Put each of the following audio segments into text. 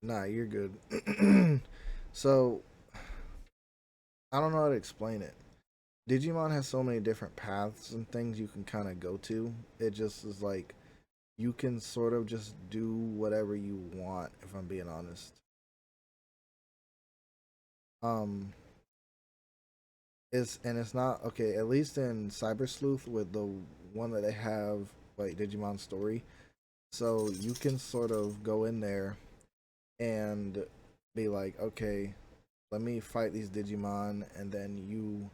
Nah, you're good. So, I don't know how to explain it. Digimon has so many different paths and things you can kind of go to. It just is like you can sort of just do whatever you want, if I'm being honest. Um, it's not okay. At least in Cyber Sleuth, with the one that they have, like Digimon Story, so you can sort of go in there and be like, okay, let me fight these Digimon, and then you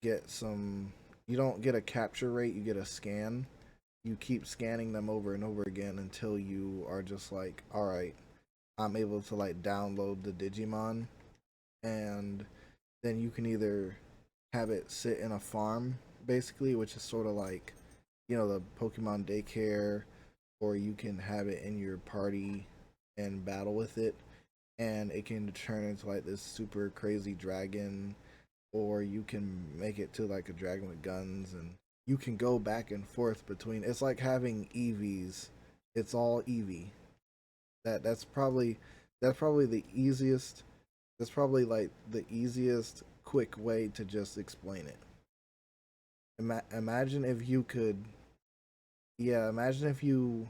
get some. You don't get a capture rate, you get a scan. You keep scanning them over and over again until you are just like, all right, I'm able to like download the Digimon, and then you can either have it sit in a farm, basically, which is sort of like, the Pokemon daycare, or you can have it in your party and battle with it, and it can turn into like this super crazy dragon, or you can make it to like a dragon with guns, and you can go back and forth between. It's like having EVs. It's all EV. That's probably the easiest. That's probably like the easiest quick way to just explain it. Imagine if you could. Yeah, imagine if you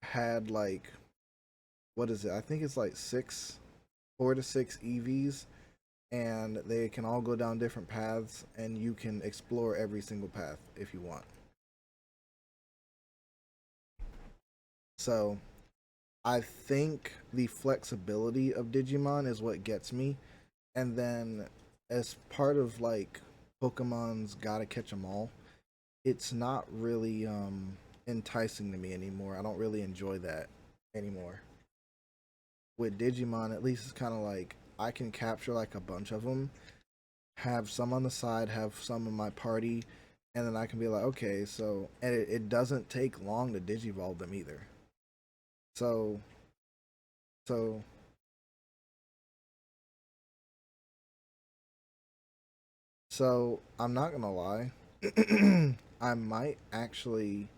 had like, what is it? I think it's like 4 to 6 EVs, and they can all go down different paths, and you can explore every single path if you want. So I think the flexibility of Digimon is what gets me, and then as part of like Pokemon's Gotta Catch 'Em All, it's not really enticing to me anymore. I don't really enjoy that anymore. With Digimon, at least it's kind of like I can capture like a bunch of them, have some on the side, have some in my party, and then I can be like, okay, so, and it doesn't take long to digivolve them either. So, so, so I'm not gonna lie. I might actually.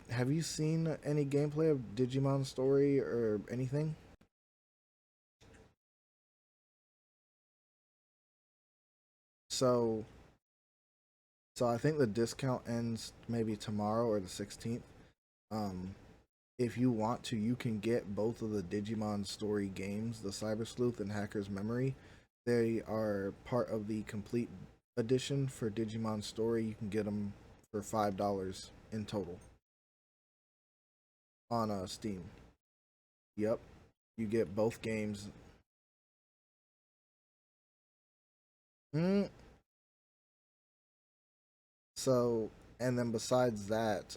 Have you seen any gameplay of Digimon Story or anything? So, so I think the discount ends maybe tomorrow or the 16th. Um, if you want to, you can get both of the Digimon Story games, the Cyber Sleuth and Hacker's Memory. They are part of the complete edition for Digimon Story. You can get them for $5 in total on Steam. Yep, you get both games. Mm, so, and then besides that,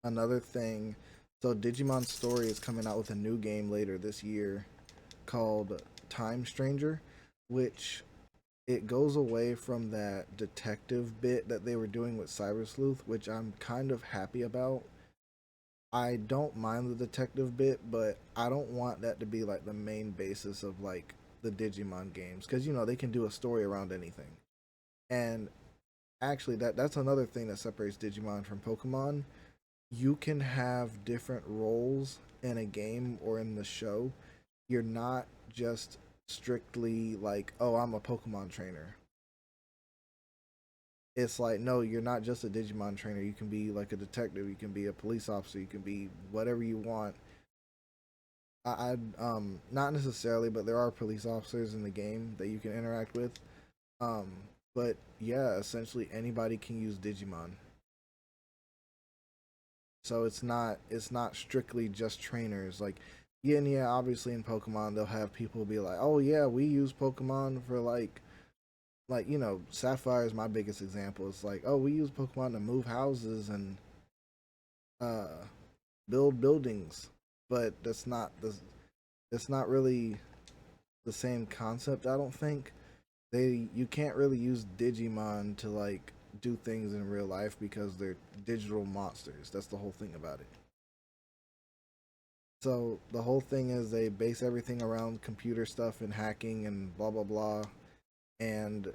another thing. So Digimon Story is coming out with a new game later this year called Time Stranger, which it goes away from that detective bit that they were doing with Cyber Sleuth, which I'm kind of happy about. I don't mind the detective bit, but I don't want that to be like the main basis of like the Digimon games, because they can do a story around anything. And actually, that's another thing that separates Digimon from Pokemon. You can have different roles in a game or in the show. You're not just strictly like, oh, I'm a Pokemon trainer. It's like, no, you're not just a Digimon trainer. You can be like a detective. You can be a police officer. You can be whatever you want. Not necessarily, but there are police officers in the game that you can interact with. Um, but yeah, essentially anybody can use Digimon. So it's not strictly just trainers. Like, yeah, and yeah, obviously in Pokemon they'll have people be like, oh yeah, we use Pokemon for like Sapphire is my biggest example. It's like, oh, we use Pokemon to move houses and uh build buildings, but that's not really the same concept. I don't think you can't really use Digimon to like do things in real life because they're digital monsters. That's the whole thing about it. So the whole thing is they base everything around computer stuff and hacking and blah blah blah. And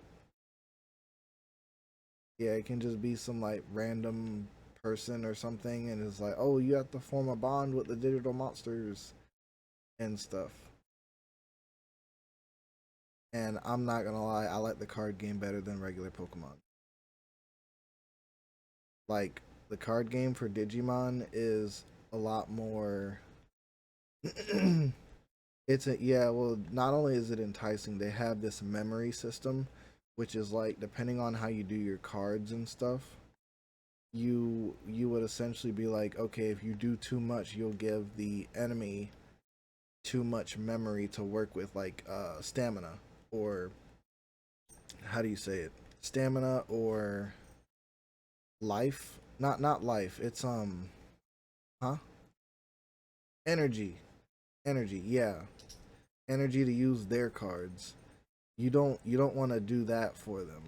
yeah, it can just be some like random person or something, and it's like, oh, you have to form a bond with the digital monsters and stuff. And I'm not gonna lie, I like the card game better than regular Pokemon. Like the card game for Digimon is a lot more. It's a yeah. Well, not only is it enticing, they have this memory system, which is like depending on how you do your cards and stuff. You would essentially be like, okay, if you do too much, you'll give the enemy too much memory to work with, like stamina or how do you say it? Stamina or life? Not life. It's huh? Energy. Energy. Yeah. Energy to use their cards. You don't want to do that for them.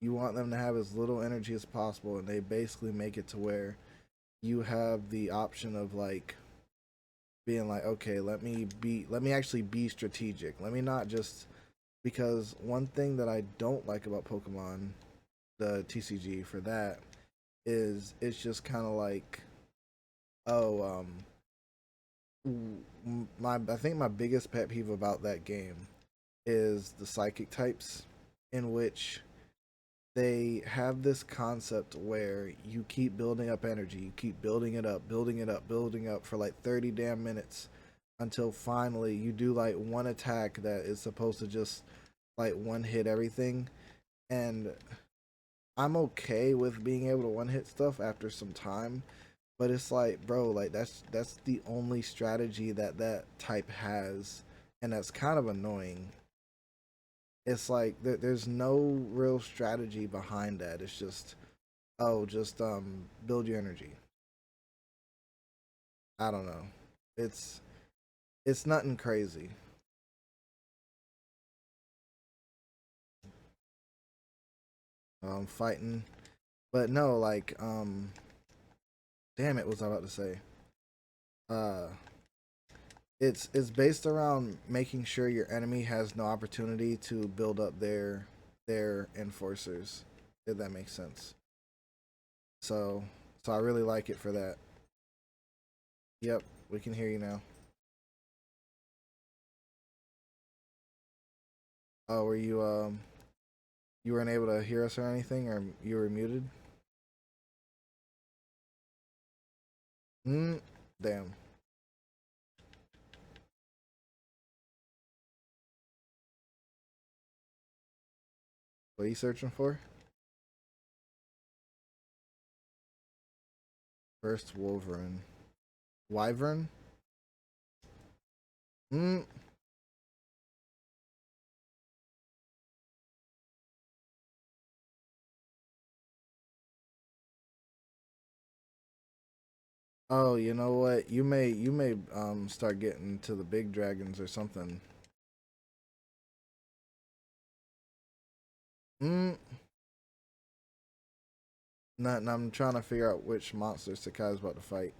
You want them to have as little energy as possible, and they basically make it to where you have the option of like being like, okay, let me actually be strategic. Let me not just because one thing that I don't like about Pokemon, the TCG for that, is it's just kind of like, oh, my I think my biggest pet peeve about that game is the psychic types, in which they have this concept where you keep building up energy, you keep building it up, building it up, building up for like 30 damn minutes until finally you do like one attack that is supposed to just like one hit everything. And I'm okay with being able to one hit stuff after some time, but it's like, bro, like that's the only strategy that that type has, and that's kind of annoying. It's like there's no real strategy behind that. It's just, oh, just build your energy. I don't know. It's it's nothing crazy. Fighting, but no, like damn it, what was I about to say? Uh, it's based around making sure your enemy has no opportunity to build up their enforcers, if that makes sense. So so I really like it for that. Yep, we can hear you now. Oh, were you weren't able to hear us or anything, or you were muted? Hmm. Damn. What are you searching for? First Wolverine. Wyvern? Hmm. Oh, you know what? You may start getting to the big dragons or something. Hmm. Not. I'm trying to figure out which monster Sakai's about to fight.